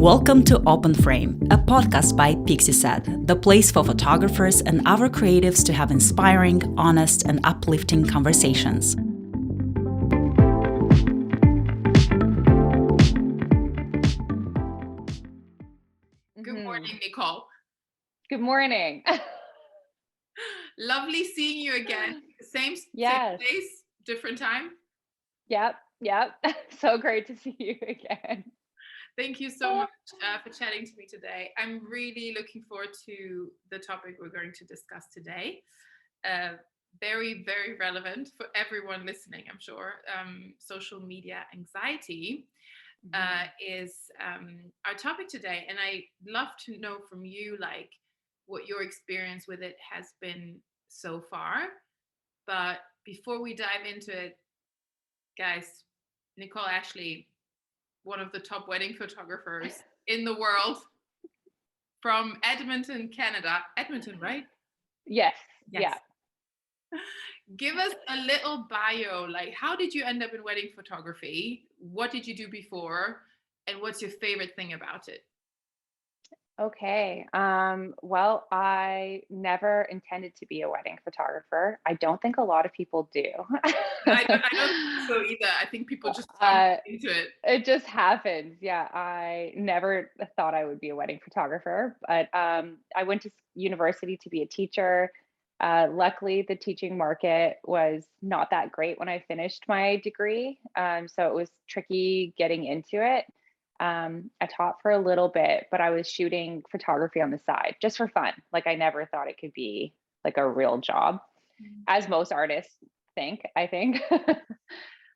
Welcome to OpenFrame, a podcast by Pixieset, the place for photographers and other creatives to have inspiring, honest, and uplifting conversations. Good morning, Nicole. Good morning. Lovely seeing you again. Same Yes. place, different time. Yep. So great to see you again. Thank you so much for chatting to me today. I'm really looking forward to the topic we're going to discuss today. Very, very relevant for everyone listening, I'm sure. Social media anxiety is our topic today. And I'd love to know from you, like, what your experience with it has been so far. But before we dive into it, guys, Nicole Ashley, one of the top wedding photographers in the world, from Edmonton, Canada. Edmonton, right? Yes. Yeah. Give us a little bio. Like, how did you end up in wedding photography? What did you do before? And what's your favorite thing about it? Okay. Well, I never intended to be a wedding photographer. I don't think a lot of people do. I don't think so either. I think people just jump into it. It just happens. Yeah. I never thought I would be a wedding photographer, but I went to university to be a teacher. Luckily, the teaching market was not that great when I finished my degree. So it was tricky getting into it. I taught for a little bit, but I was shooting photography on the side just for fun. Like, I never thought it could be like a real job, as most artists I think.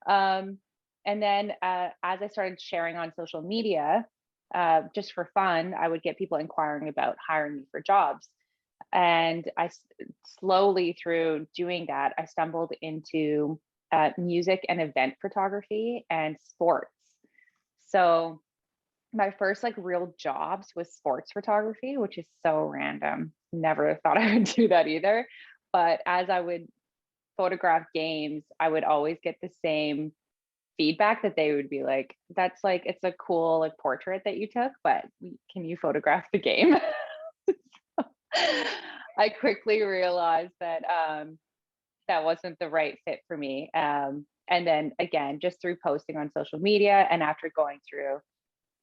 And then as I started sharing on social media, just for fun, I would get people inquiring about hiring me for jobs. And I slowly, through doing that, I stumbled into music and event photography and sports. So my first like real jobs was sports photography, which is so random. Never thought I would do that either. But as I would photograph games, I would always get the same feedback that they would be like, that's like, it's a cool like portrait that you took, but can you photograph the game? I quickly realized that that wasn't the right fit for me. And then again, just through posting on social media and after going through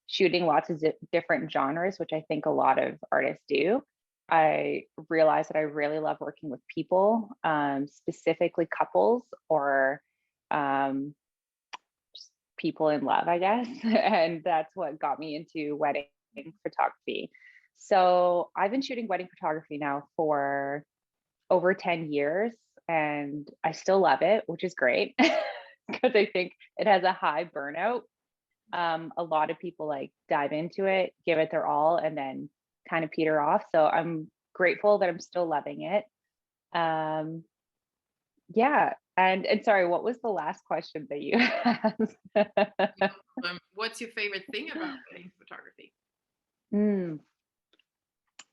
shooting lots of different genres, which I think a lot of artists do, I realized that I really love working with people, specifically couples or just people in love, I guess. And that's what got me into wedding photography. So I've been shooting wedding photography now for over 10 years and I still love it, which is great because I think it has a high burnout. A lot of people like dive into it, give it their all, and then kind of peter off. So I'm grateful that I'm still loving it. Yeah. And sorry, what was the last question that you asked? What's your favorite thing about wedding photography?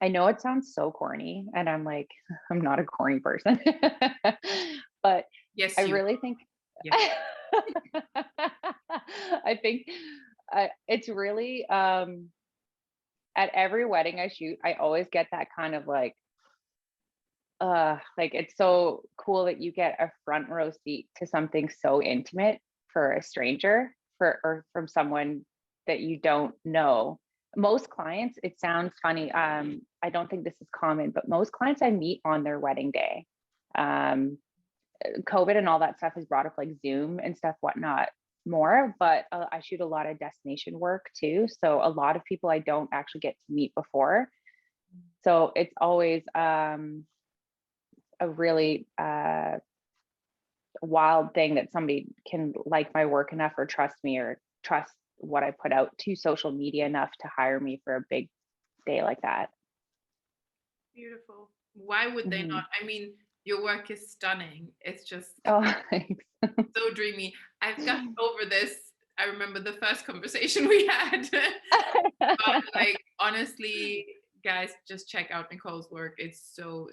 I know it sounds so corny, and I'm like, I'm not a corny person, but yes, I really think, yes. I think it's really, at every wedding I shoot, I always get that kind of like it's so cool that you get a front row seat to something so intimate for a stranger or from someone that you don't know. Most clients, it sounds funny, I don't think this is common, but most clients I meet on their wedding day. COVID and all that stuff has brought up like Zoom and stuff, whatnot more, but I shoot a lot of destination work too. So a lot of people I don't actually get to meet before. So it's always a really wild thing that somebody can like my work enough or trust me or trust what I put out to social media enough to hire me for a big day like that. Beautiful. Why would they not? I mean, your work is stunning. It's just thanks. So dreamy. I've gotten over this. I remember the first conversation we had. But like, honestly, guys, just check out Nicole's work. It's so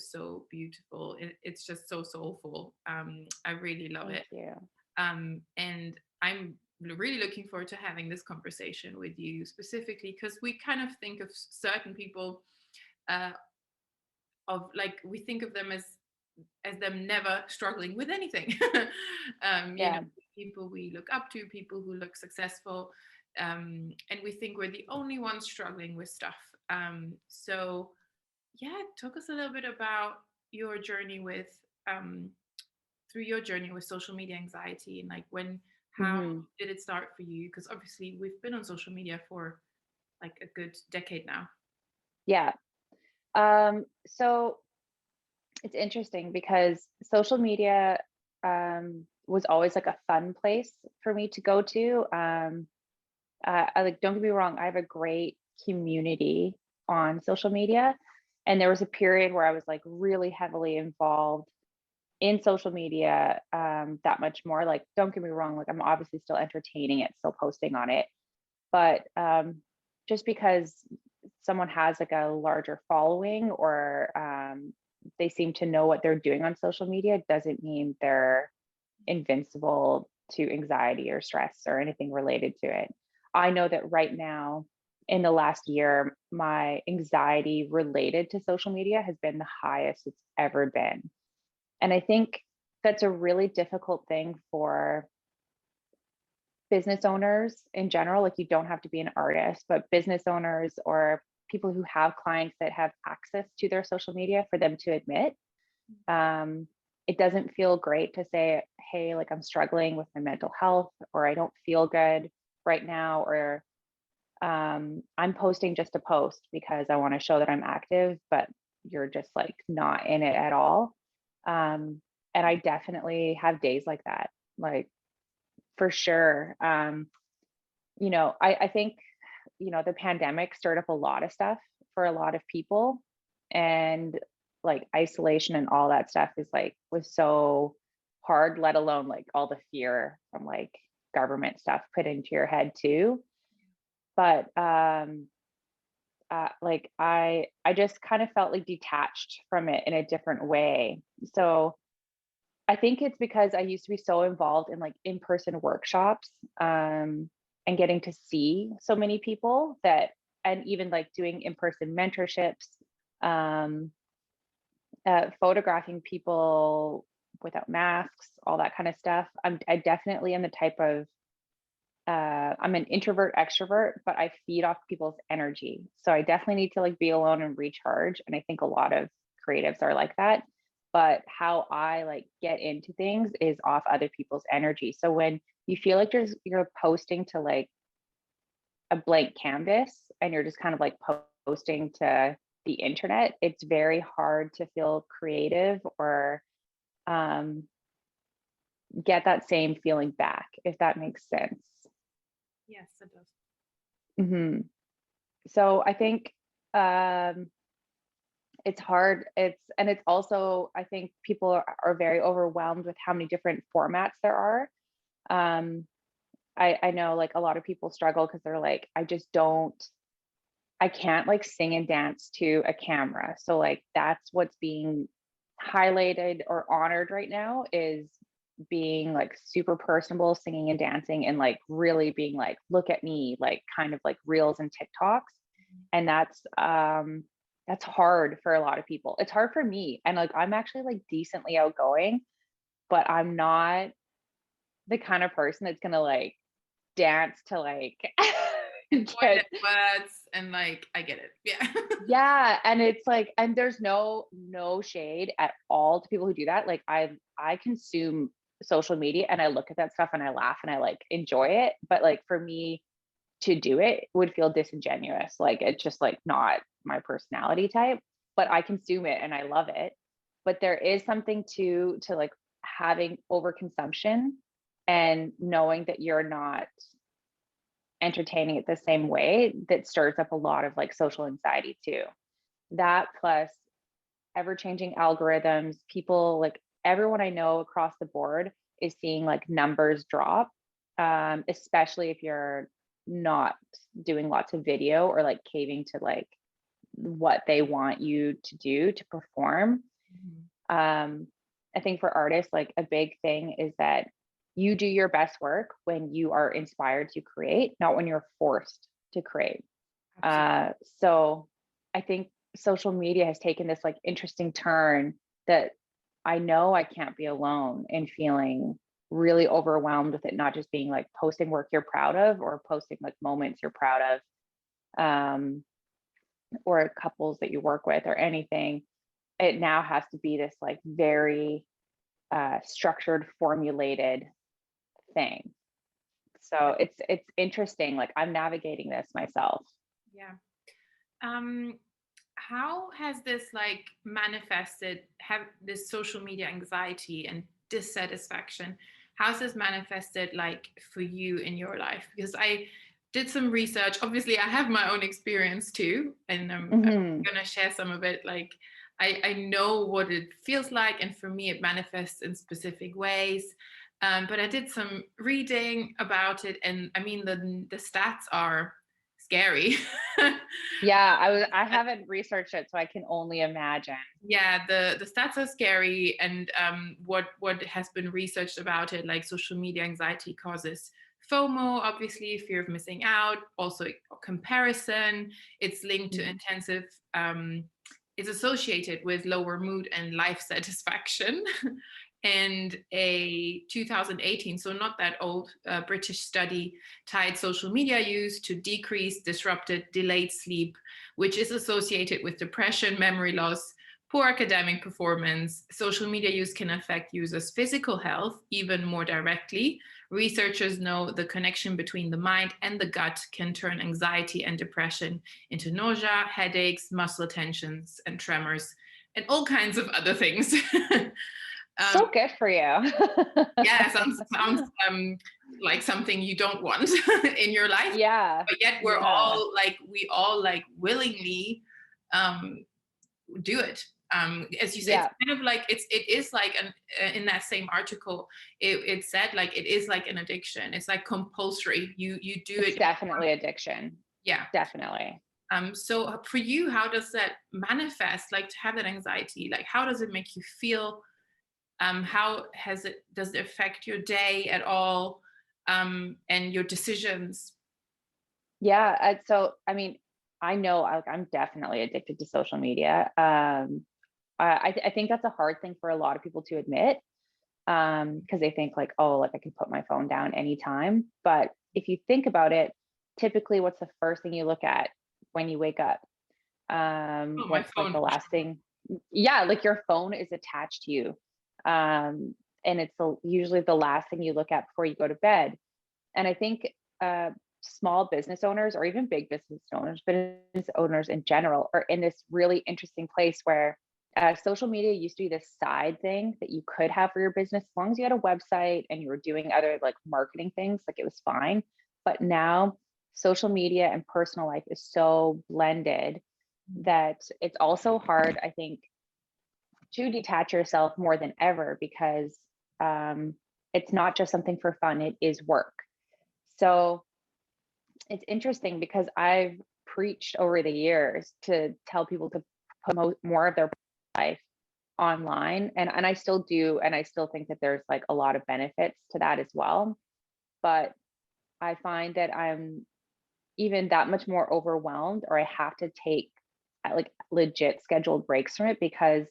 beautiful. It's just so soulful. I really love it. Thank you. And I'm really looking forward to having this conversation with you specifically, because we kind of think of certain people, uh, of like, we think of them as them never struggling with anything. You know, Yeah. people we look up to, people who look successful, and we think we're the only ones struggling with stuff. So yeah, talk us a little bit about your journey with, um, through your journey with social media anxiety, and like how Hmm. did it start for you? Because obviously we've been on social media for like a good decade now. Yeah. So it's interesting because social media was always like a fun place for me to go to. I like, don't get me wrong, I have a great community on social media. And there was a period where I was like really heavily involved in social media, that much more. Like, don't get me wrong, like I'm obviously still entertaining it, still posting on it. But just because someone has like a larger following, or they seem to know what they're doing on social media, doesn't mean they're invincible to anxiety or stress or anything related to it. I know that right now, in the last year, my anxiety related to social media has been the highest it's ever been. And I think that's a really difficult thing for business owners in general. Like, you don't have to be an artist, but business owners or people who have clients that have access to their social media, for them to admit. It doesn't feel great to say, hey, like I'm struggling with my mental health, or I don't feel good right now, or I'm posting just to post because I want to show that I'm active, but you're just like not in it at all. And I definitely have days like that, like, for sure. I think, the pandemic stirred up a lot of stuff for a lot of people. And like isolation and all that stuff was so hard, let alone like all the fear from like government stuff put into your head too. But like I just kind of felt like detached from it in a different way. So I think it's because I used to be so involved in like in-person workshops, and getting to see so many people that, and even like doing in-person mentorships, um, photographing people without masks, all that kind of stuff. I definitely am the type of, I'm an introvert extrovert, but I feed off people's energy. So I definitely need to like be alone and recharge. And I think a lot of creatives are like that. But how I like get into things is off other people's energy. So when you feel like you're posting to like a blank canvas, and you're just kind of like posting to the internet, it's very hard to feel creative, or um, get that same feeling back, if that makes sense. Yes, it does. Hmm. So I think it's hard. It's also, I think people are very overwhelmed with how many different formats there are. Um, I know like a lot of people struggle because they're like, I can't like sing and dance to a camera. So like that's what's being highlighted or honored right now, is being like super personable, singing and dancing, and like really being like, look at me, like kind of like reels and TikToks. And that's hard for a lot of people. It's hard for me. And like I'm actually like decently outgoing, but I'm not the kind of person that's gonna like dance to like And point get, at words, and like I get it. Yeah. yeah. And it's like, and there's no shade at all to people who do that. Like I consume social media and I look at that stuff and I laugh and I like enjoy it. But like for me to do it would feel disingenuous. Like it's just like not my personality type, but I consume it and I love it. But there is something to like having overconsumption and knowing that you're not entertaining it the same way, that stirs up a lot of like social anxiety too. That plus ever changing algorithms, people like everyone I know across the board is seeing like numbers drop, especially if you're not doing lots of video or like caving to like what they want you to do to perform. Mhm. I think for artists, like a big thing is that you do your best work when you are inspired to create, not when you're forced to create. So I think social media has taken this like interesting turn that I know I can't be alone in feeling really overwhelmed with it, not just being like posting work you're proud of or posting like moments you're proud of, or couples that you work with or anything. It now has to be this like very structured, formulated thing. So it's interesting. Like I'm navigating this myself. Yeah. How has this like manifested, have this social media anxiety and dissatisfaction, how's this manifested like for you in your life? Because I did some research. Obviously, I have my own experience too, and I'm gonna share some of it. Like I know what it feels like, and for me, it manifests in specific ways. But I did some reading about it, and I mean the stats are scary. Yeah, I haven't researched it, so I can only imagine. Yeah, the stats are scary, and what has been researched about it, like social media anxiety causes FOMO, obviously fear of missing out, also comparison. It's linked to intensive. It's associated with lower mood and life satisfaction. And a 2018, so not that old, British study tied social media use to decreased, disrupted, delayed sleep, which is associated with depression, memory loss, poor academic performance. Social media use can affect users' physical health even more directly. Researchers know the connection between the mind and the gut can turn anxiety and depression into nausea, headaches, muscle tensions, and tremors, and all kinds of other things. So good for you. Yeah, sounds like something you don't want in your life. Yeah. But yet we all willingly do it. As you said, it's kind of like it is like in that same article, it said like it is like an addiction. It's like compulsory. You do it. It's definitely addiction. Yeah, definitely. So for you, how does that manifest? Like to have that anxiety, like how does it make you feel? How does it affect your day at all, and your decisions? Yeah. So, I mean, I know I'm definitely addicted to social media. I think that's a hard thing for a lot of people to admit, because they think like, oh, like I can put my phone down anytime. But if you think about it, typically, what's the first thing you look at when you wake up? What's like the last thing? Yeah, like your phone is attached to you. And it's usually the last thing you look at before you go to bed. And I think small business owners or even big business owners in general are in this really interesting place where social media used to be this side thing that you could have for your business as long as you had a website and you were doing other like marketing things, like it was fine. But now social media and personal life is so blended that it's also hard, I think, to detach yourself more than ever because it's not just something for fun, it is work. So it's interesting because I've preached over the years to tell people to promote more of their life online. And I still do. And I still think that there's like a lot of benefits to that as well. But I find that I'm even that much more overwhelmed, or I have to take like legit scheduled breaks from it because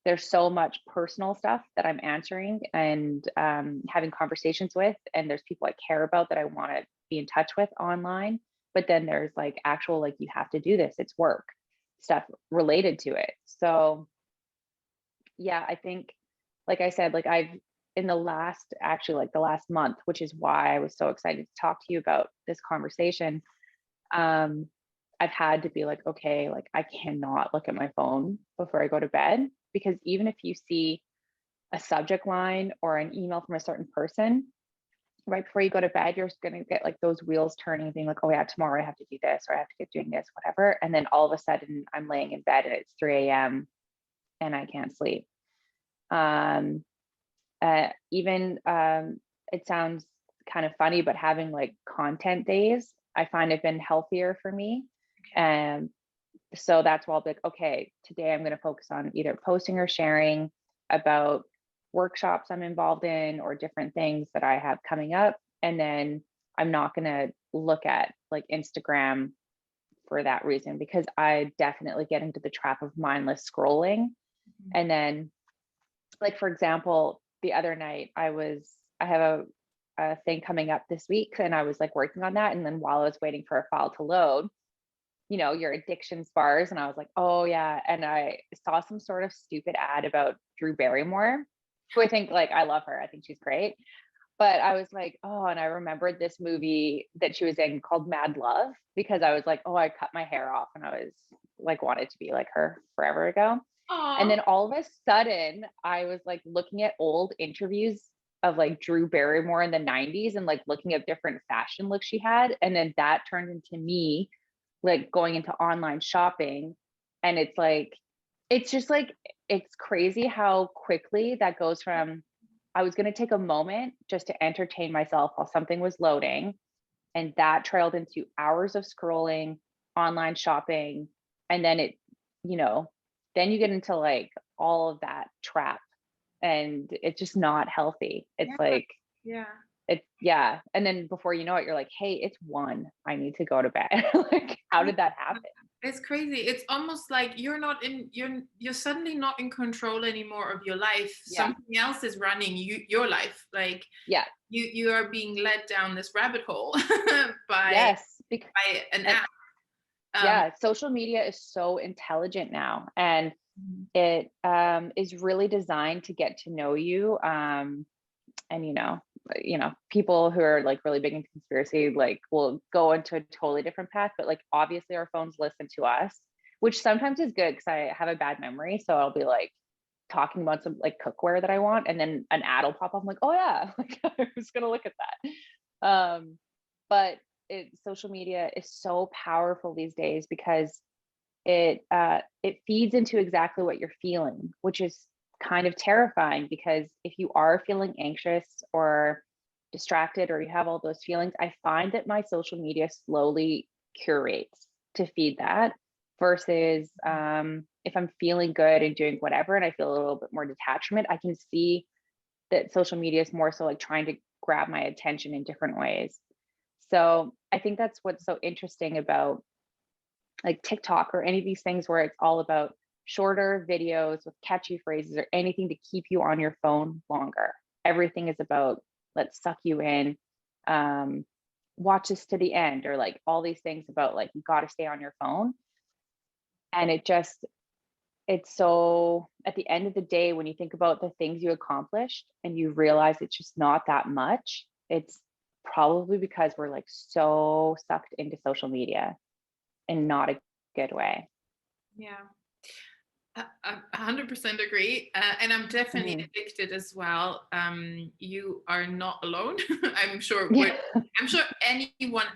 there's so much personal stuff that I'm answering and having conversations with, and there's people I care about that I want to be in touch with online. But then there's like actual, like, you have to do this, it's work stuff related to it. So yeah, I think, like I said, like I've in the last, actually like the last month, which is why I was so excited to talk to you about this conversation. I've had to be like, okay, like I cannot look at my phone before I go to bed, because even if you see a subject line or an email from a certain person right before you go to bed, you're just going to get like those wheels turning, being like, oh yeah, tomorrow I have to do this, or I have to get doing this, whatever. And then all of a sudden I'm laying in bed and it's 3 a.m. and I can't sleep. It sounds kind of funny, but having like content days, I find have been healthier for me. And so that's why I'll be like, okay, today I'm going to focus on either posting or sharing about workshops I'm involved in or different things that I have coming up. And then I'm not going to look at like Instagram for that reason, because I definitely get into the trap of mindless scrolling. And then, like, for example, the other night I have a thing coming up this week, and I was like working on that. And then while I was waiting for a file to load, your addiction bars. And I was like, oh yeah. And I saw some sort of stupid ad about Drew Barrymore, who I think, like, I love her. I think she's great. But I was like, oh, and I remembered this movie that she was in called Mad Love, because I was like, oh, I cut my hair off and I was like, wanted to be like her forever ago. Aww. And then all of a sudden I was like looking at old interviews of like Drew Barrymore in the 90s and like looking at different fashion looks she had. And then that turned into me like going into online shopping. And it's just like, it's crazy how quickly that goes from, I was going to take a moment just to entertain myself while something was loading. And that trailed into hours of scrolling, online shopping. And then then you get into like all of that trap, and it's just not healthy. It's yeah. And then before you know it, you're like, hey, it's 1, I need to go to bed. Like, how did that happen? It's crazy. It's almost like you're suddenly not in control anymore of your life. Yeah. Something else is running your life. Like, yeah, you are being led down this rabbit hole by an app. Social media is so intelligent now, and it is really designed to get to know you. And people who are like really big into conspiracy like will go into a totally different path, but like obviously our phones listen to us, which sometimes is good because I have a bad memory. So I'll be like talking about some like cookware that I want, and then an ad will pop up. I'm like, oh yeah, like I was gonna look at that. But social media is so powerful these days because it feeds into exactly what you're feeling, which is kind of terrifying, because if you are feeling anxious or distracted or you have all those feelings, I find that my social media slowly curates to feed that, versus if I'm feeling good and doing whatever and I feel a little bit more detachment, I can see that social media is more so like trying to grab my attention in different ways. So I think that's what's so interesting about like TikTok or any of these things where it's all about shorter videos with catchy phrases or anything to keep you on your phone longer. Everything is about, let's suck you in, watch this to the end, or like all these things about like, you got to stay on your phone. And it's so, at the end of the day, when you think about the things you accomplished and you realize it's just not that much, it's probably because we're like so sucked into social media in not a good way. Yeah. I 100% agree. And I'm definitely addicted as well. You are not alone. I'm sure anyone,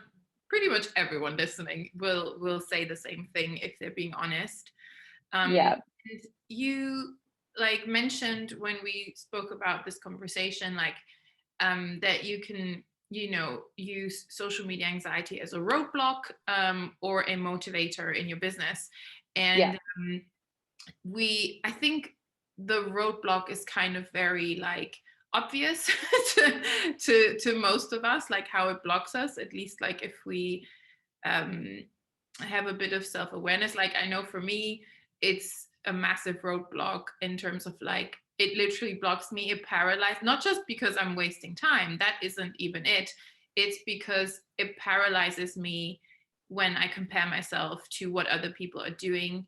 pretty much everyone listening will say the same thing if they're being honest. And you like mentioned when we spoke about this conversation, like that you can, use social media anxiety as a roadblock or a motivator in your business. And I think the roadblock is kind of very like obvious to most of us, like how it blocks us, at least like if we have a bit of self-awareness. Like I know for me, it's a massive roadblock in terms of like, it literally blocks me, it paralyzes, not just because I'm wasting time, that isn't even it. It's because it paralyzes me when I compare myself to what other people are doing,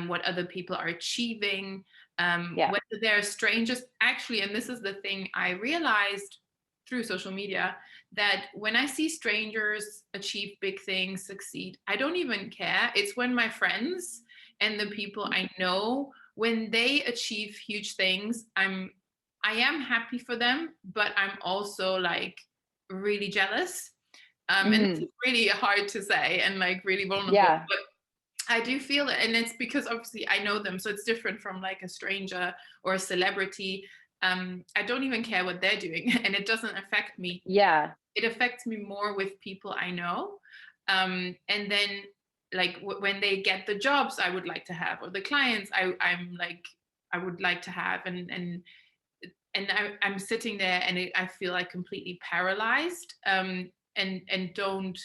what other people are achieving, whether they're strangers. Actually, and this is the thing I realized through social media, that when I see strangers achieve big things, succeed, I don't even care. It's when my friends and the people I know, when they achieve huge things, I am happy for them, but I'm also like really jealous. And it's really hard to say and like really vulnerable, but I do feel it. And it's because obviously I know them. So it's different from like a stranger or a celebrity. I don't even care what they're doing and it doesn't affect me. Yeah. It affects me more with people I know. And then like when they get the jobs I would like to have, or the clients I'm like, I would like to have. And I'm sitting there and I feel like completely paralyzed, and don't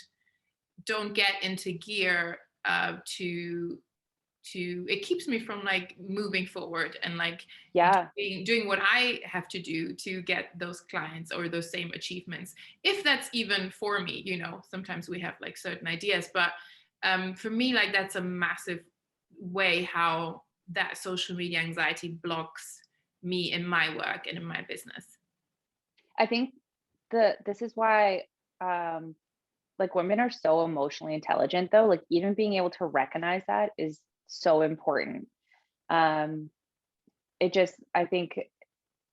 get into gear to it keeps me from like moving forward and like doing what I have to do to get those clients or those same achievements, if that's even for me. Sometimes we have like certain ideas, but for me, like that's a massive way how that social media anxiety blocks me in my work and in my business. I think this is why like women are so emotionally intelligent, though. Like even being able to recognize that is so important. I think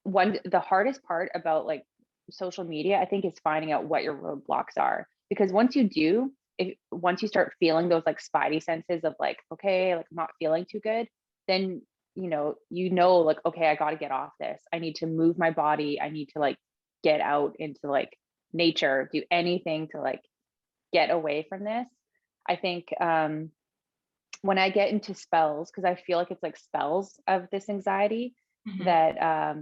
the hardest part about like social media, I think, is finding out what your roadblocks are. Because once you start feeling those like spidey senses of like, okay, like I'm not feeling too good, then like, okay, I got to get off this. I need to move my body. I need to like get out into like nature, do anything to like get away from this. I think when I get into spells, because I feel like it's like spells of this anxiety, that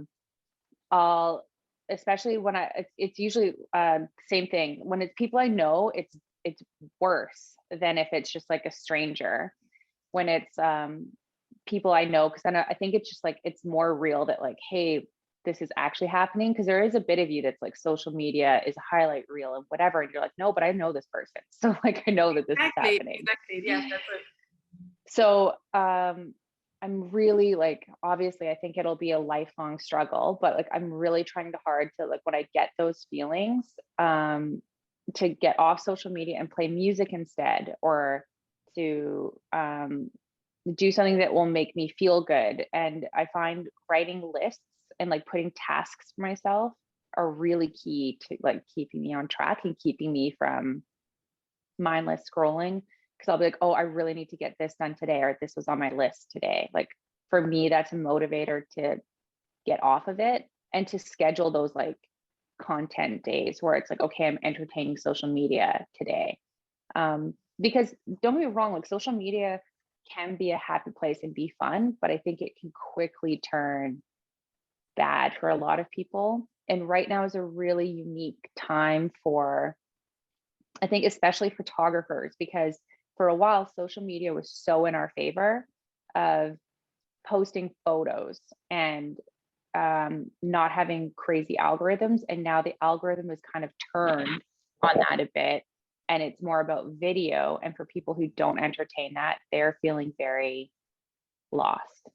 I'll, especially when it's usually same thing. When it's people I know, it's worse than if it's just like a stranger. When it's people I know, because I think it's just like, it's more real that like, hey, this is actually happening. Because there is a bit of you that's like, social media is a highlight reel and whatever, and you're like, no, but I know this person, so like I know that this is happening. Exactly. Yeah, that's it. So I'm really like, obviously I think it'll be a lifelong struggle, but like I'm really trying hard to like, when I get those feelings, to get off social media and play music instead, or to do something that will make me feel good. And I find writing lists and like putting tasks for myself are really key to like keeping me on track and keeping me from mindless scrolling. Because I'll be like, oh, I really need to get this done today, or this was on my list today. Like for me, that's a motivator to get off of it and to schedule those like content days where it's like, okay, I'm entertaining social media today. Because don't get me wrong, like social media can be a happy place and be fun, but I think it can quickly turn bad for a lot of people. And right now is a really unique time for, I think, especially photographers, because for a while, social media was so in our favor of posting photos and not having crazy algorithms. And now the algorithm is kind of turned on that a bit. And it's more about video. And for people who don't entertain that, they're feeling very lost.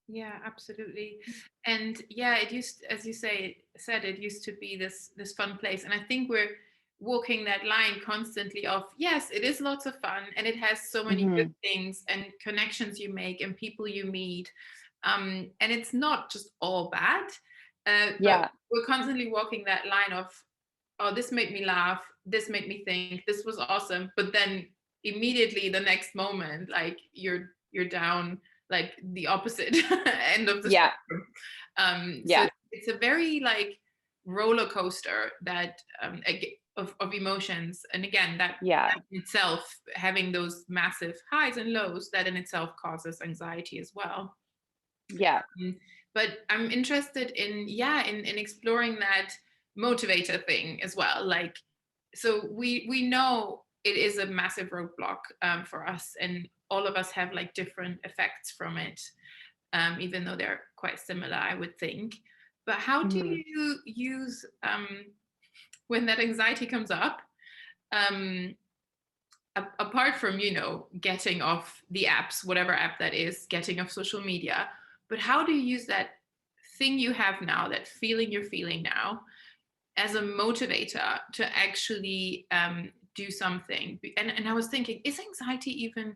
Yeah, absolutely. And yeah, it used, as you said, it used to be this fun place. And I think we're walking that line constantly of, yes, it is lots of fun and it has so many good things and connections you make and people you meet. And it's not just all bad. But we're constantly walking that line of, oh, this made me laugh, this made me think, this was awesome. But then immediately the next moment, like you're down like the opposite end of the spectrum. So it's a very like roller coaster that of emotions. And again, that in itself, having those massive highs and lows, that in itself causes anxiety as well. But I'm interested in exploring that motivator thing as well. Like, so we know it is a massive roadblock for us, and all of us have like different effects from it, even though they're quite similar, I would think. But how do you use when that anxiety comes up, apart from getting off the apps, whatever app that is, getting off social media, but how do you use that thing you have now, that feeling you're feeling now, as a motivator to actually do something? And I was thinking, is anxiety even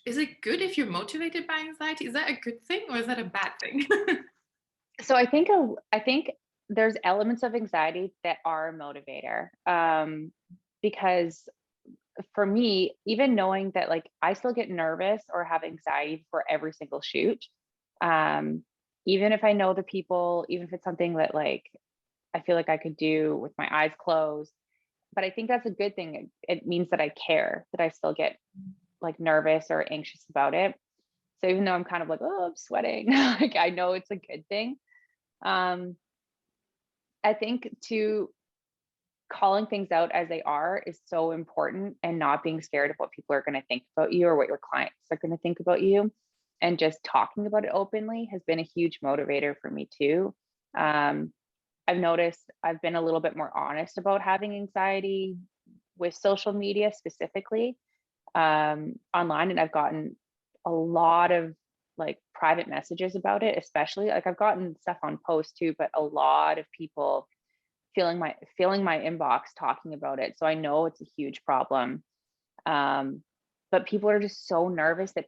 is it good if you're motivated by anxiety? Is that a good thing or is that a bad thing? So I think there's elements of anxiety that are a motivator, because for me, even knowing that like I still get nervous or have anxiety for every single shoot, even if I know the people, even if it's something that like I feel like I could do with my eyes closed, but I think that's a good thing. It means that I care, that I still get like nervous or anxious about it. So even though I'm kind of like, oh, I'm sweating, like I know it's a good thing. I think calling things out as they are is so important, and not being scared of what people are going to think about you or what your clients are going to think about you. And just talking about it openly has been a huge motivator for me too. I've noticed I've been a little bit more honest about having anxiety with social media specifically, online, and I've gotten a lot of like private messages about it, especially like I've gotten stuff on posts too, but a lot of people filling my inbox talking about it. So I know it's a huge problem. But people are just so nervous that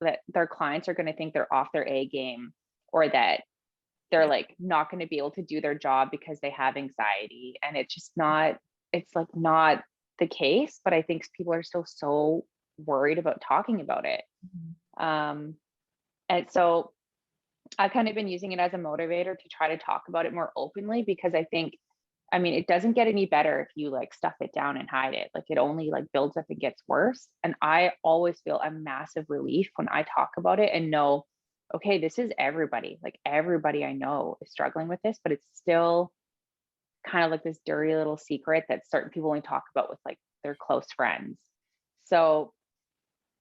that their clients are going to think they're off their A game, or that they're like not going to be able to do their job because they have anxiety. And it's like not the case, but I think people are still so worried about talking about it. And so I've kind of been using it as a motivator to try to talk about it more openly, because I mean, it doesn't get any better if you like stuff it down and hide it. Like it only like builds up and gets worse. And I always feel a massive relief when I talk about it and know, okay, this is everybody. Like everybody I know is struggling with this, but it's still kind of like this dirty little secret that certain people only talk about with like their close friends. So,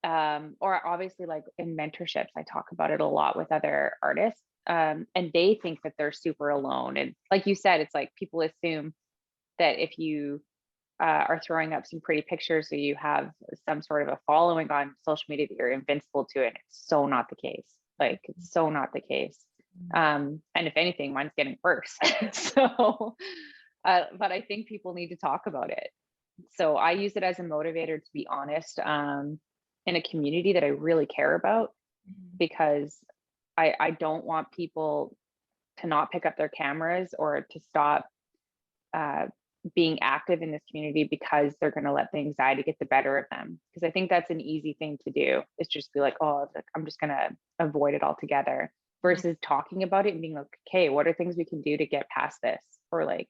or obviously like in mentorships, I talk about it a lot with other artists. And they think that they're super alone. And like you said, it's like people assume that if you are throwing up some pretty pictures, or you have some sort of a following on social media, that you're invincible to it. It's so not the case. Like it's so not the case. And if anything, mine's getting worse. So, but I think people need to talk about it. So I use it as a motivator to be honest, in a community that I really care about, because I don't want people to not pick up their cameras or to stop being active in this community because they're going to let the anxiety get the better of them. Because I think that's an easy thing to do, is just be like, oh, I'm just going to avoid it altogether, versus talking about it and being like, okay, what are things we can do to get past this? Or like,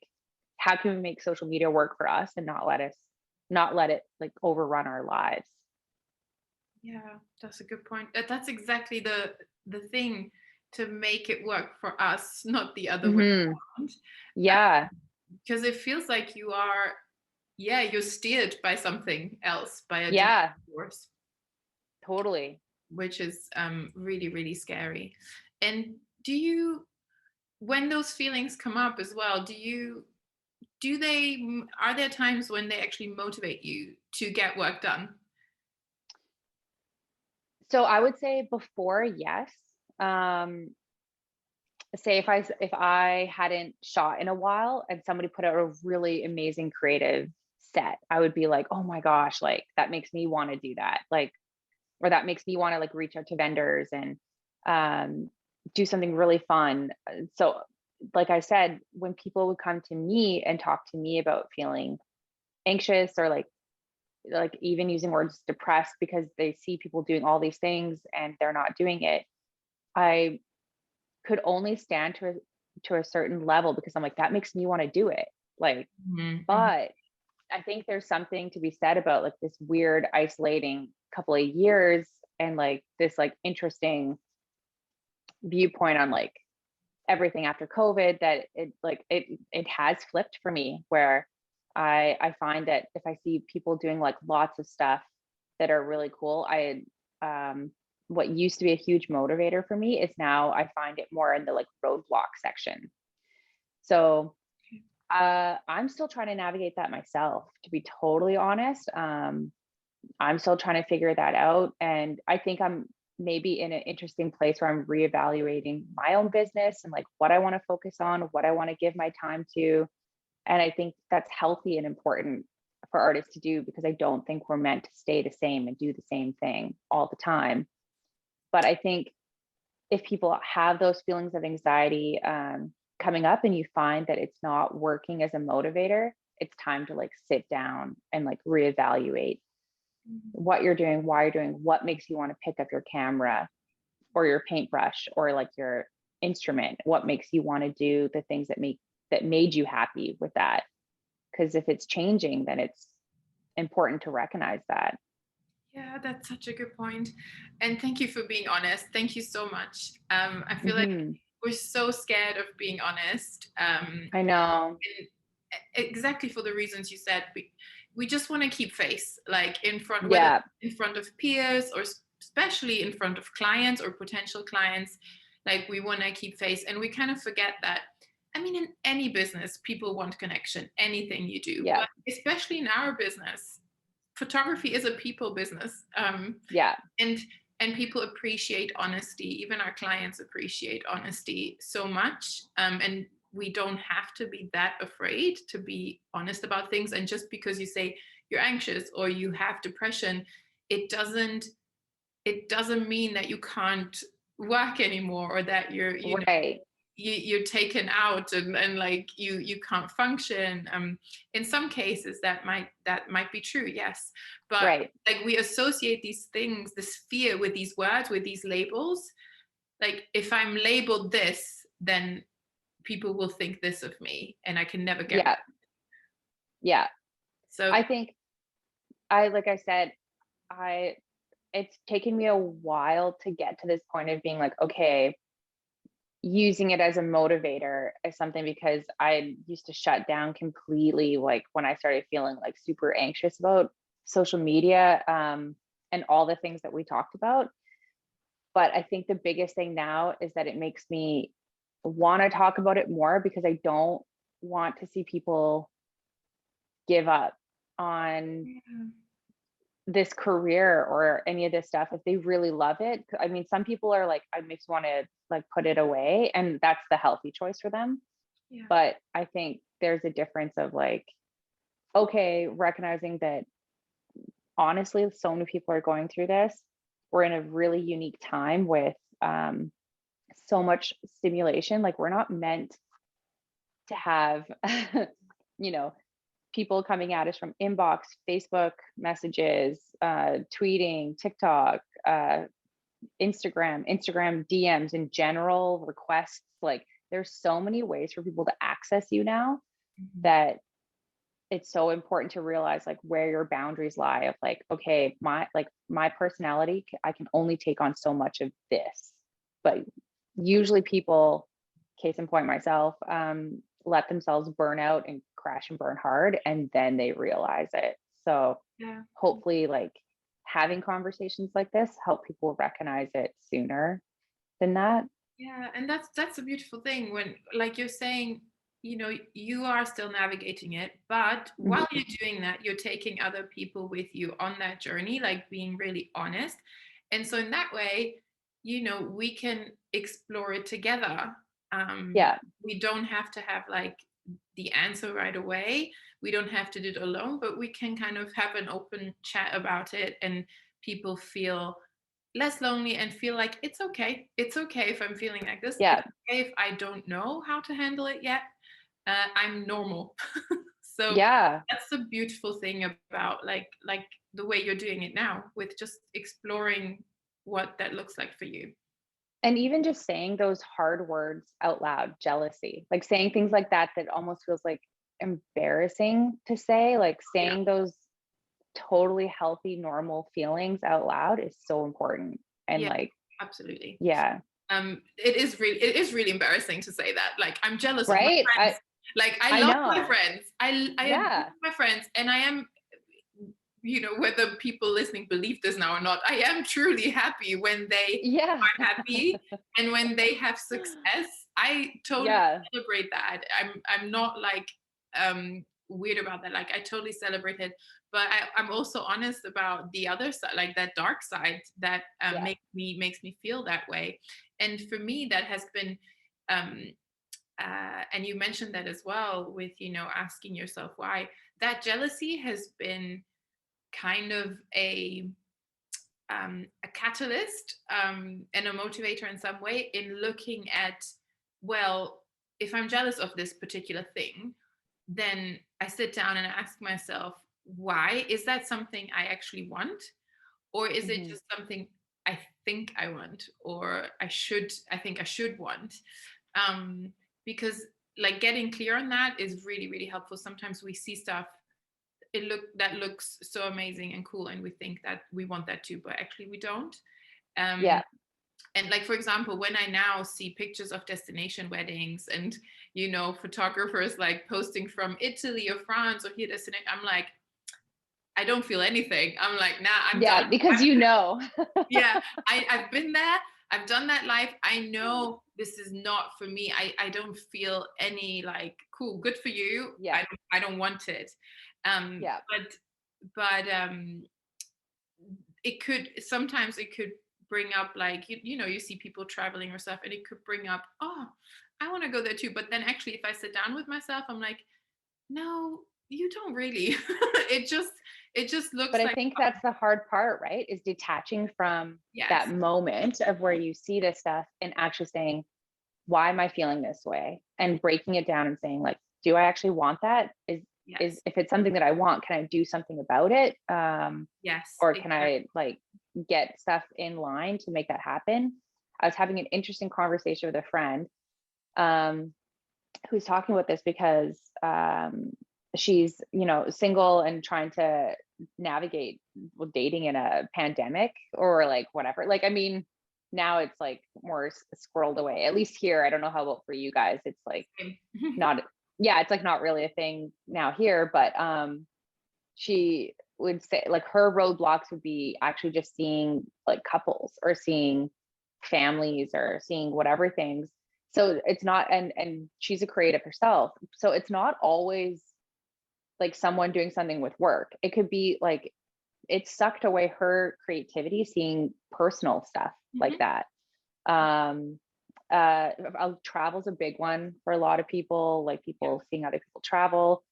how can we make social media work for us and not let it like overrun our lives? Yeah, that's a good point. That's exactly the thing, to make it work for us, not the other way around. Yeah. Because it feels like you're steered by something else, by a force. Totally. Which is really, really scary. And when those feelings come up as well, are there times when they actually motivate you to get work done? So I would say before, yes. Say if I hadn't shot in a while and somebody put out a really amazing creative set, I would be like, oh my gosh, like that makes me want to do that. Like, or that makes me want to like reach out to vendors and do something really fun. So like I said, when people would come to me and talk to me about feeling anxious, or like even using words depressed because they see people doing all these things and they're not doing it, I could only stand to a certain level, because I'm like, that makes me want to do it. Like, but I think there's something to be said about like this weird isolating couple of years and like this like interesting viewpoint on like everything after COVID, that it has flipped for me, where I find that if I see people doing like lots of stuff that are really cool, what used to be a huge motivator for me is now I find it more in the like roadblock section. So I'm still trying to navigate that myself, to be totally honest. I'm still trying to figure that out. And I think I'm maybe in an interesting place where I'm reevaluating my own business and like what I want to focus on, what I want to give my time to. And I think that's healthy and important for artists to do, because I don't think we're meant to stay the same and do the same thing all the time. But I think if people have those feelings of anxiety coming up, and you find that it's not working as a motivator, it's time to like sit down and like reevaluate what you're doing, why you're doing, what makes you want to pick up your camera or your paintbrush or like your instrument, what makes you want to do the things that made you happy with that. Because if it's changing, then it's important to recognize that. Yeah, that's such a good point. And thank you for being honest. Thank you so much. I feel like Hmm. we're so scared of being honest. I know. And exactly for the reasons you said. We just want to keep face, like in front, whether Yeah. in front of peers or especially in front of clients or potential clients. Like we want to keep face, and we kind of forget that. I mean, in any business, people want connection, anything you do, Yeah. but especially in our business, photography is a people business. Yeah. And people appreciate honesty. Even our clients appreciate honesty so much. And we don't have to be that afraid to be honest about things. And just because you say you're anxious or you have depression, it doesn't mean that you can't work anymore, or that Right. you're taken out, and like you can't function. In some cases that might be true, yes, but Right. like we associate these things, this fear, with these words, with these labels. Like if I'm labeled this, then people will think this of me, and I can never get Yeah. Yeah. so. I think like I said, I it's taken me a while to get to this point of being like, okay, using it as a motivator as something, because I used to shut down completely, like when I started feeling like super anxious about social media, and all the things that we talked about. But I think the biggest thing now is that it makes me want to talk about it more, because I don't want to see people give up on Yeah. this career or any of this stuff if they really love it. I mean, some people are like, I just want to like put it away, and that's the healthy choice for them. Yeah. But I think there's a difference of like, okay, recognizing that honestly, so many people are going through this. We're in a really unique time with so much stimulation. Like, we're not meant to have, you know, people coming at us from inbox, Facebook messages, tweeting, TikTok, Instagram DMs in general, requests. Like, there's so many ways for people to access you now, Mhm. that it's so important to realize like where your boundaries lie of like, okay, my personality, I can only take on so much of this. But usually people, case in point myself, let themselves burn out and crash and burn hard, and then they realize it. So Yeah. hopefully, like, having conversations like this help people recognize it sooner than that. Yeah, and that's a beautiful thing when, like you're saying, you are still navigating it, but while Mhm. you're doing that, you're taking other people with you on that journey, like being really honest. And so in that way, we can explore it together. Um, Yeah. we don't have to have like the answer right away. We don't have to do it alone, but we can kind of have an open chat about it, and people feel less lonely and feel like it's okay. It's okay if I'm feeling like this. It's Yeah. okay if I don't know how to handle it yet. I'm normal. So Yeah. that's the beautiful thing about like the way you're doing it now, with just exploring what that looks like for you. And even just saying those hard words out loud, jealousy, like saying things like that, that almost feels like embarrassing to say, like Yeah, saying those totally healthy, normal feelings out loud is so important. And yeah, like, absolutely. yeah, It is really embarrassing to say that. Like, I'm jealous of my right. friends. Like, I I love my know. friends. I love Yeah. my friends, and I am, whether people listening believe this now or not, I am truly happy when they Yeah. are happy and when they have success. I totally Yeah. celebrate that. I'm not like weird about that. Like, I totally celebrate it, but I'm also honest about the other side, like that dark side that Yeah. makes me feel that way. And for me, that has been um, and you mentioned that as well, with asking yourself why. That jealousy has been kind of a catalyst, and a motivator in some way, in looking at, well, if I'm jealous of this particular thing, then I sit down and ask myself, why? Is that something I actually want? Or is it Hmm. just something I think I want, or I think I should want? Because like getting clear on that is really, really helpful. Sometimes we see stuff that looks so amazing and cool, and we think that we want that too, but actually we don't. Yeah. And like, for example, when I now see pictures of destination weddings and, photographers like posting from Italy or France or here destination, I'm like, I don't feel anything. I'm like, nah, I'm done. Because Yeah, I've been there. I've done that life. I know this is not for me. I don't feel any like, cool, good for you. Yeah. I don't want it. Yeah. But sometimes it could bring up like, you see people traveling or stuff, and it could bring up, oh, I want to go there too. But then actually, if I sit down with myself, I'm like, no, you don't really. it just looks But like, I think that's the hard part, right? Is detaching from yes, that moment of where you see this stuff and actually saying, why am I feeling this way? And breaking it down and saying, like, do I actually want that? Is if it's something that I want, can I do something about it? yes. Or can I like get stuff in line to make that happen? I was having an interesting conversation with a friend who's talking about this because she's, single and trying to navigate dating in a pandemic or like whatever. Like, I mean, now it's like more squirreled away, at least here. I don't know how about for you guys. It's like it's like not really a thing now here, but she would say like her roadblocks would be actually just seeing like couples or seeing families or seeing whatever things. So it's not, and she's a creative herself. So it's not always like someone doing something with work. It could be like it sucked away her creativity, seeing personal stuff like that. Travel's a big one for a lot of people, like people seeing other people travel.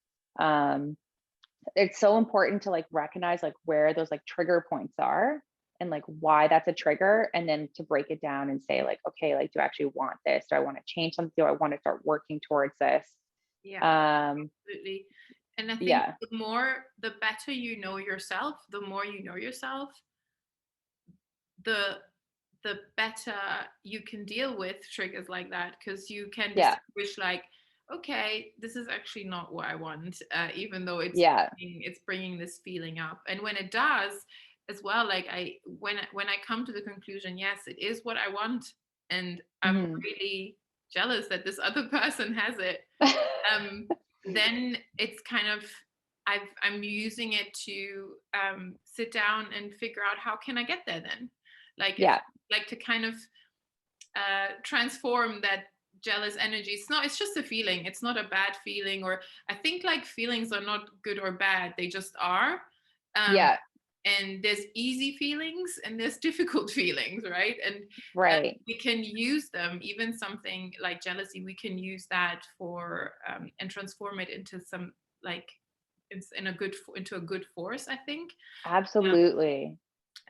It's so important to like recognize like where those like trigger points are and like why that's a trigger, and then to break it down and say like, okay, like, do I actually want this? Do I want to change something? Do I want to start working towards this? Absolutely. And I think Yeah. the better you know yourself, the more you know yourself, the better you can deal with triggers like that, because you can distinguish like, okay, this is actually not what I want, even though it's bringing this feeling up. And when it does as well, like when I come to the conclusion, yes, it is what I want, and I'm really jealous that this other person has it, then it's kind of I'm using it to sit down and figure out how can I get there then, like like to kind of transform that jealous energy. It's just a feeling. It's not a bad feeling, or I think like feelings are not good or bad, they just are. And there's easy feelings and there's difficult feelings, right? And we can use them, even something like jealousy, we can use that for and transform it into some like into a good force, I think. Absolutely.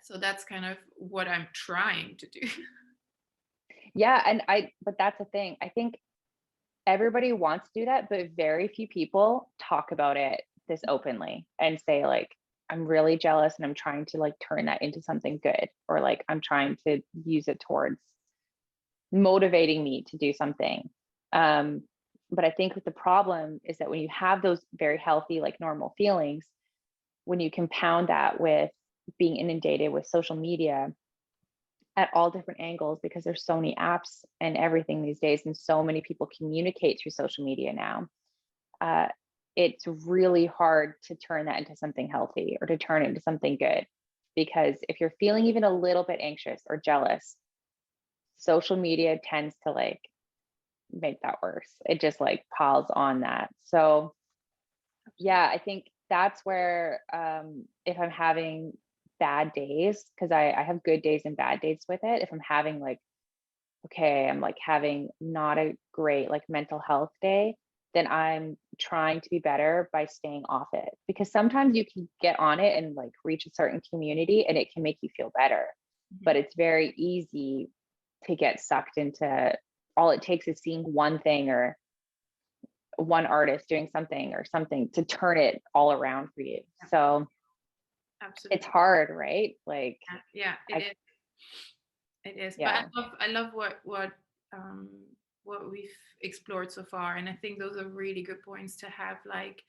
So that's kind of what I'm trying to do. But that's the thing. I think everybody wants to do that, but very few people talk about it this openly and say like, I'm really jealous and I'm trying to like turn that into something good, or like I'm trying to use it towards motivating me to do something. But I think the problem is that when you have those very healthy, like normal feelings, when you compound that with being inundated with social media at all different angles, because there's so many apps and everything these days, and so many people communicate through social media now, it's really hard to turn that into something healthy or to turn it into something good. Because if you're feeling even a little bit anxious or jealous, social media tends to like make that worse. It just like piles on that. So I think that's where if I'm having bad days, because I have good days and bad days with it, if I'm having like, okay, I'm like having not a great like mental health day, then I'm trying to be better by staying off it. Because sometimes you can get on it and like reach a certain community and it can make you feel better, but it's very easy to get sucked into, all it takes is seeing one thing or one artist doing something or something to turn it all around for you. So absolutely, it's hard, right? Like it is. But I love what we've explored so far, and I think those are really good points to have. Like,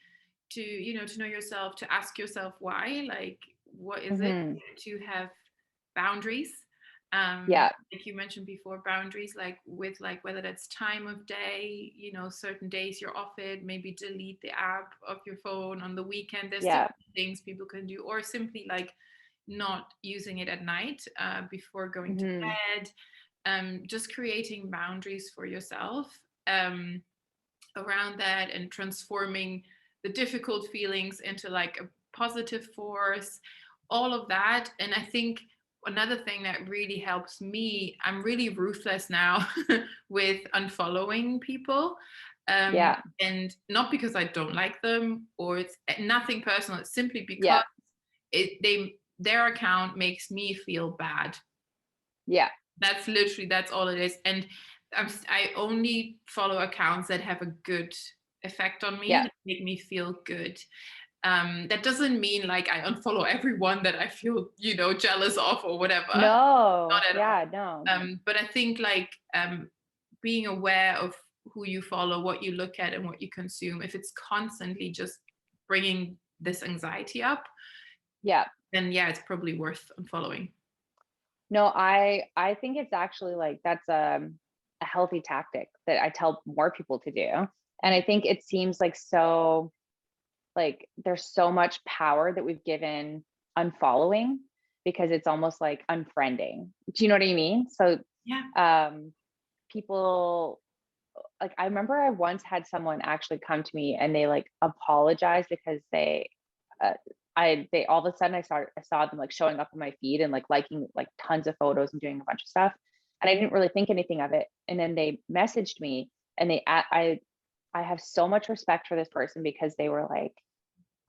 to know yourself, to ask yourself why, like, what is it, Mm-hmm. to have boundaries. Yeah. Like you mentioned before, boundaries, like with, like, whether that's time of day, certain days you're off it, maybe delete the app of your phone on the weekend. There's Yeah. different things people can do, or simply like not using it at night before going to Mm-hmm. bed. Just creating boundaries for yourself around that, and transforming the difficult feelings into like a positive force, all of that. And I think another thing that really helps me, I'm really ruthless now with unfollowing people. Yeah. And not because I don't like them, or it's nothing personal. It's simply because Yeah. their account makes me feel bad. Yeah. That's all it is. And I only follow accounts that have a good effect on me, Yeah. that make me feel good. That doesn't mean like I unfollow everyone that I feel, jealous of or whatever. No. Not at all. Yeah. No. But I think like being aware of who you follow, what you look at, and what you consume, if it's constantly just bringing this anxiety up, Yeah. then yeah, it's probably worth unfollowing. No, I think it's actually like that's a healthy tactic that I tell more people to do. And I think it seems like so like there's so much power that we've given unfollowing, because it's almost like unfriending. Do you know what I mean? So Yeah. people, like, I remember I once had someone actually come to me and they like apologized because uh, they all of a sudden I saw them like showing up on my feed and like liking like tons of photos and doing a bunch of stuff, and I didn't really think anything of it. And then they messaged me, and I have so much respect for this person, because they were like,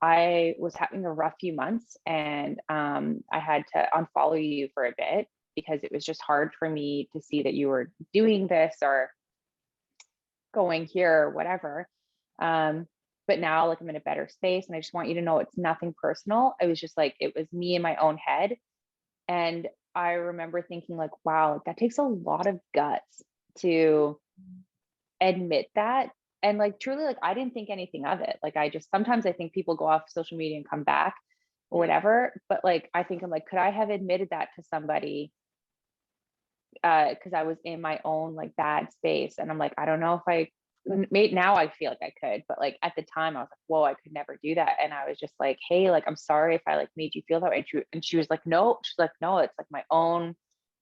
I was having a rough few months, and I had to unfollow you for a bit because it was just hard for me to see that you were doing this or going here or whatever. But now like I'm in a better space, and I just want you to know it's nothing personal. It was just like, it was me in my own head. And I remember thinking like, wow, like, that takes a lot of guts to admit that. And like truly, like I didn't think anything of it. Like sometimes I think people go off social media and come back or whatever. But like I'm like, could I have admitted that to somebody? Because I was in my own like bad space. And I'm like, I don't know if I made, now I feel like I could, but like at the time I was like, whoa, I could never do that. And I was just like, hey, like I'm sorry if I like made you feel that way. And she was like, no, she's like, no, it's like my own,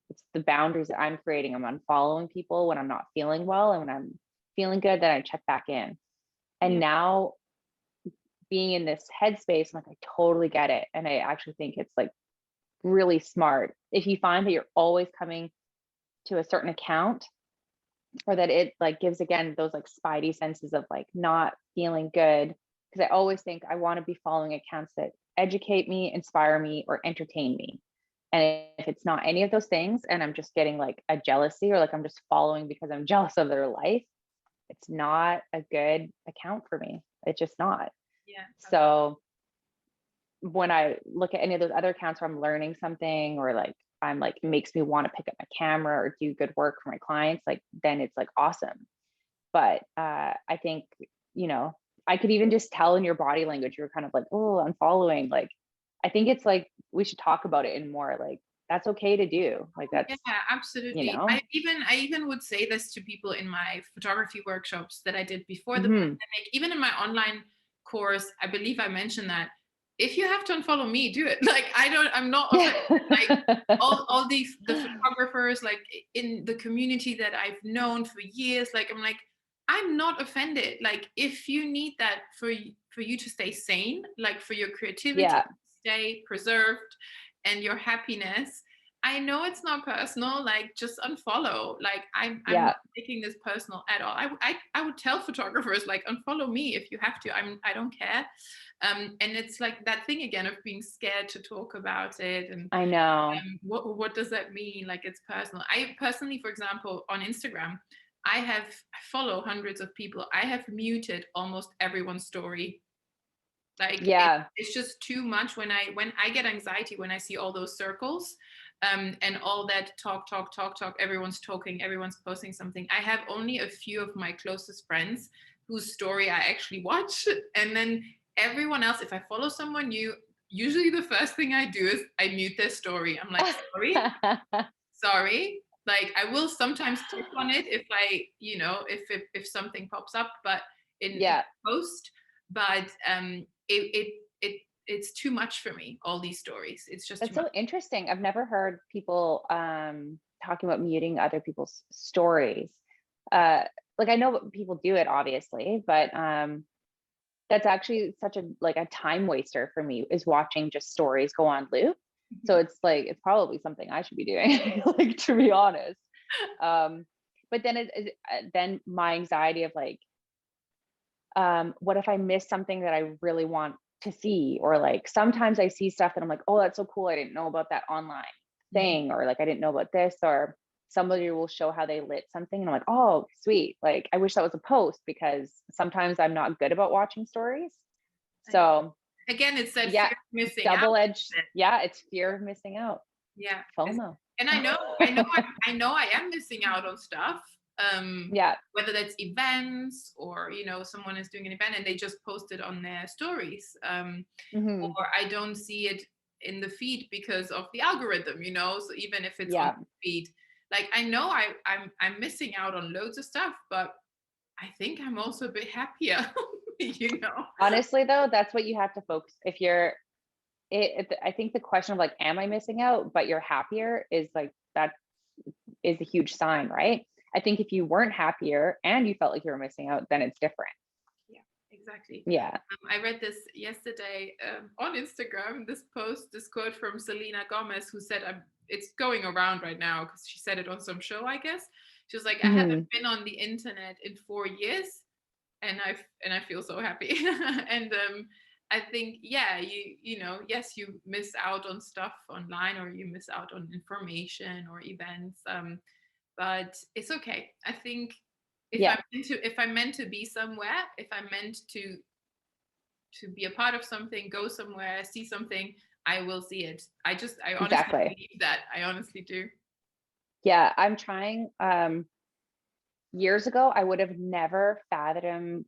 it's the boundaries that I'm creating. I'm unfollowing people when I'm not feeling well, and when I'm feeling good, then I check back in. And now being in this headspace, I'm like, I totally get it. And I actually think it's like really smart if you find that you're always coming to a certain account, or that it like gives again those like spidey senses of like not feeling good. Because I always think I want to be following accounts that educate me, inspire me, or entertain me. And if it's not any of those things, and I'm just getting like a jealousy, or like I'm just following because I'm jealous of their life, it's not a good account for me. It's just not. Yeah. So when I look at any of those other accounts where I'm learning something, or like I'm like, it makes me want to pick up my camera or do good work for my clients, like then it's like awesome. But I think, I could even just tell in your body language, you're kind of like, oh, I'm following. Like, I think it's like, we should talk about it in more like, that's okay to do. Like that's, yeah, absolutely. I even would say this to people in my photography workshops that I did before the pandemic, even in my online course. I believe I mentioned that if you have to unfollow me, do it. Like I'm not like all the photographers like in the community that I've known for years. Like I'm not offended. Like if you need that for you to stay sane, like for your creativity to stay preserved and your happiness, I know it's not personal. Like just unfollow. Like I'm not taking this personal at all. I would tell photographers like unfollow me if you have to. I don't care. And it's like that thing again of being scared to talk about it. And I know. What does that mean? Like it's personal. I personally, for example, on Instagram, I follow hundreds of people. I have muted almost everyone's story. Like it's just too much when I get anxiety when I see all those circles and all that talk, everyone's talking, everyone's posting something. I have only a few of my closest friends whose story I actually watch, and then everyone else, if I follow someone new, usually the first thing I do is I mute their story. I'm like, sorry. Like I will sometimes click on it if I, if something pops up, but in post, but it's too much for me. All these stories, it's just That's too so much. interesting. I've never heard people talking about muting other people's stories. Like I know what people do it obviously, but that's actually such a time waster for me, is watching just stories go on loop. So it's like, it's probably something I should be doing, like, to be honest. But then then my anxiety of like, what if I miss something that I really want to see? Or like, sometimes I see stuff that I'm like, oh, that's so cool. I didn't know about that online thing. Or like, I didn't know about this, or somebody will show how they lit something. And I'm like, oh, sweet. Like, I wish that was a post, because sometimes I'm not good about watching stories. So again, it's that fear of missing double-edged. Yeah, it's fear of missing out. Yeah, FOMO. And I know I am missing out on stuff. Whether that's events, or someone is doing an event and they just post it on their stories, or I don't see it in the feed because of the algorithm. So even if it's on the feed, like I know I'm missing out on loads of stuff, but I think I'm also a bit happier. Honestly though, that's what you have to focus. If you're I think the question of like, am I missing out, but you're happier, is like, that is a huge sign, right? I think if you weren't happier and you felt like you were missing out, then it's different. Yeah, exactly. Yeah. I read this yesterday on Instagram, this quote from Selena Gomez, who said, it's going around right now because she said it on some show, I guess. She was like, I haven't been on the internet in 4 years, and I feel so happy. And I think, yes, you miss out on stuff online, or you miss out on information or events, but it's okay. I think if I'm meant to be somewhere, if I'm meant to be a part of something, go somewhere, see something, I will see it. I honestly believe that. I honestly do. Yeah, I'm trying. Years ago, I would have never fathomed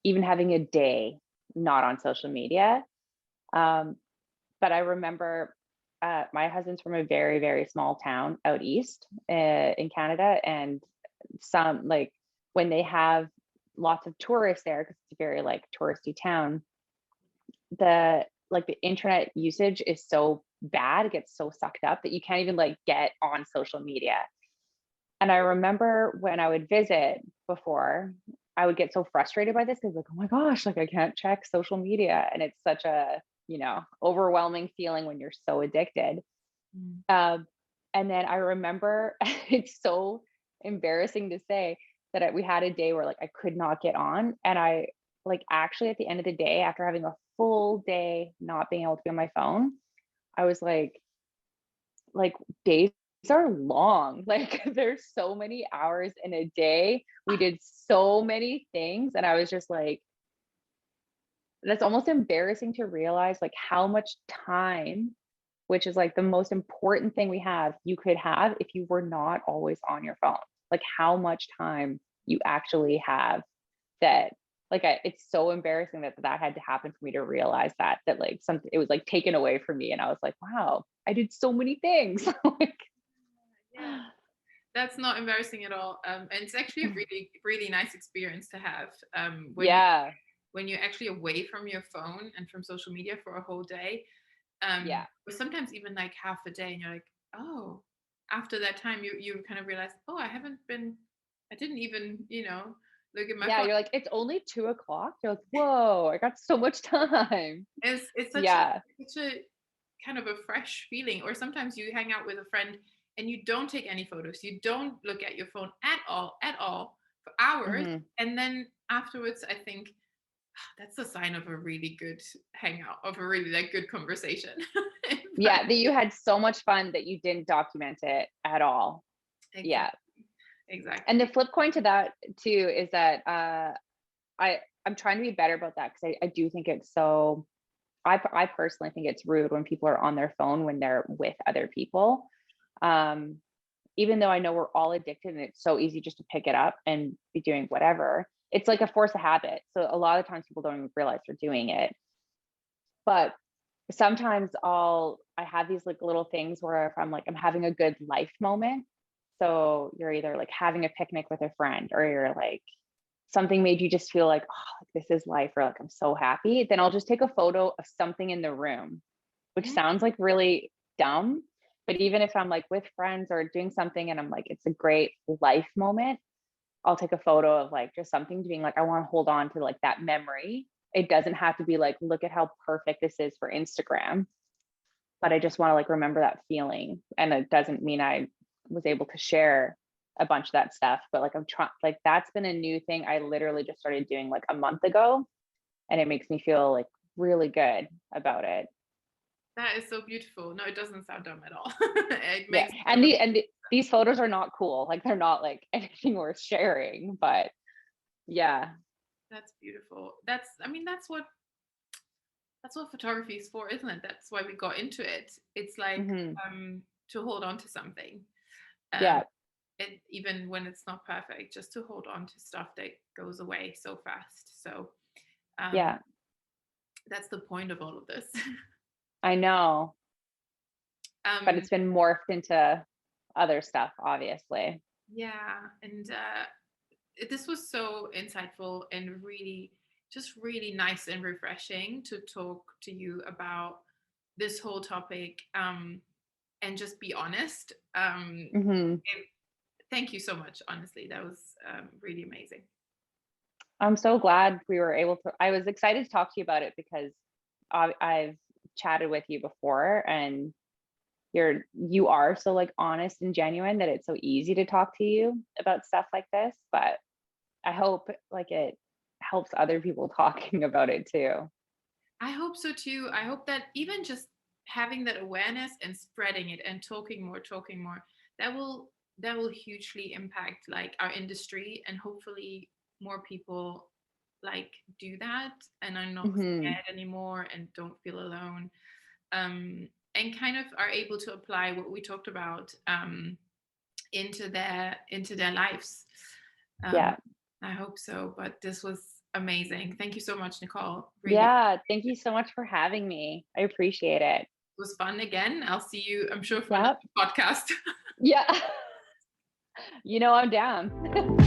even having a day not on social media. But I remember my husband's from a very, very small town out east in Canada. And some, like, when they have lots of tourists there, because it's a very like touristy town, the internet usage is so bad, it gets so sucked up that you can't even like get on social media. And I remember when I would visit before, I would get so frustrated by this, because like, oh my gosh, like I can't check social media. And it's such a, overwhelming feeling when you're so addicted. And then I remember, it's so embarrassing to say, that we had a day where like I could not get on. And I like, actually at the end of the day, after having a full day not being able to be on my phone, I was like days are long. Like there's so many hours in a day. We did so many things. And I was just like, that's almost embarrassing to realize like how much time, which is like the most important thing we have, you could have if you were not always on your phone. Like how much time you actually have that, like, it's so embarrassing that had to happen for me to realize that like something, it was like taken away from me. And I was like, wow, I did so many things. Like, yeah, that's not embarrassing at all. And it's actually a really, really nice experience to have. When you're actually away from your phone and from social media for a whole day. Or sometimes even like half a day, and you're like, oh, after that time you kind of realize, oh, I didn't even, look at my phone. You're like, it's only 2:00. You're like, whoa, I got so much time. It's such a kind of a fresh feeling. Or sometimes you hang out with a friend and you don't take any photos, you don't look at your phone at all for hours, and then afterwards I think, that's a sign of a really good hangout, of a really like good conversation. That you had so much fun that you didn't document it at all. Exactly. And the flip coin to that too is that I'm trying to be better about that, because I do think it's so, I personally think it's rude when people are on their phone when they're with other people. Even though I know we're all addicted and it's so easy just to pick it up and be doing whatever, it's like a force of habit. So a lot of times people don't even realize they're doing it. But sometimes I have these like little things where if I'm like, I'm having a good life moment. So you're either like having a picnic with a friend, or you're like, something made you just feel like, oh, this is life, or like, I'm so happy. Then I'll just take a photo of something in the room, which sounds like really dumb. But even if I'm like with friends or doing something and I'm like, it's a great life moment, I'll take a photo of like just something, being like, I want to hold on to like that memory. It doesn't have to be like, look at how perfect this is for Instagram, but I just want to like remember that feeling. And it doesn't mean I was able to share a bunch of that stuff, but like I'm trying, like that's been a new thing I literally just started doing like a month ago, and it makes me feel like really good about it. That is so beautiful. No, it doesn't sound dumb at all. It Yeah, makes and these photos are not cool. Like they're not like anything worth sharing, but yeah. That's beautiful. I mean, that's what photography is for, isn't it? That's why we got into it. It's like to hold on to something. Yeah. And even when it's not perfect, just to hold on to stuff that goes away so fast. So Yeah, that's the point of all of this. I know, but it's been morphed into other stuff, obviously. Yeah, and this was so insightful and really nice and refreshing to talk to you about this whole topic, and just be honest. Thank you so much. Honestly, that was really amazing. I'm so glad we were able to. I was excited to talk to you about it because I've chatted with you before, and you are so like honest and genuine that it's so easy to talk to you about stuff like this. But I hope like it helps other people talking about it too. I hope so too. I hope that even just having that awareness and spreading it and talking more, that will hugely impact like our industry, and hopefully more people like do that and are not scared anymore and don't feel alone, and kind of are able to apply what we talked about into their lives. Yeah. I hope so. But this was amazing. Thank you so much, Nicole. Really, Yeah. Thank you so much for having me. I appreciate it. it was fun again. I'll see you, I'm sure, for another podcast. Yeah. You know, I'm down.